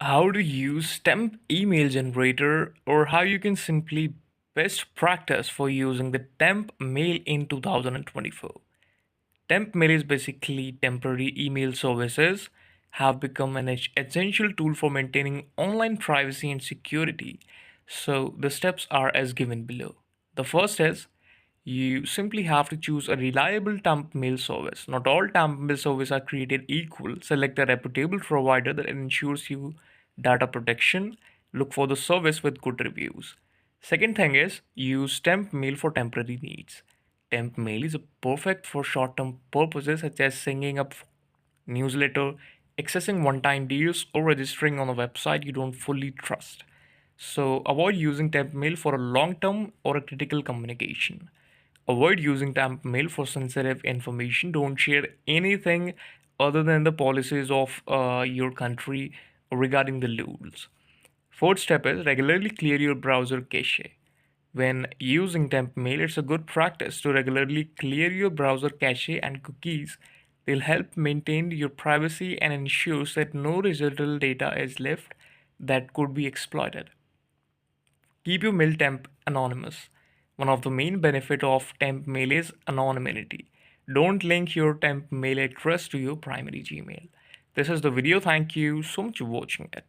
how to use temp email generator, or how you can simply best practice for using the temp mail in 2024. Temp mail is basically temporary email services have become an essential tool for maintaining online privacy and security. So the steps are as given below. The first is you simply have to choose a reliable temp mail service. Not all temp mail services are created equal. Select a reputable provider that ensures you data protection. Look for the service with good reviews. Second thing is use temp mail for temporary needs. Temp mail is perfect for short-term purposes such as sending up newsletter, accessing one-time deals, or registering on a website you don't fully trust. So avoid using temp mail for a long-term or a critical communication. Avoid using temp mail for sensitive information. Don't share anything other than the policies of your country regarding the rules. Fourth step is regularly clear your browser cache. When using temp mail, it's a good practice to regularly clear your browser cache and cookies. They'll help maintain your privacy and ensures that no residual data is left that could be exploited. Keep your mail temp anonymous. One of the main benefits of temp mail is anonymity. Don't link your temp mail address to your primary Gmail. This is the video. Thank you so much for watching it.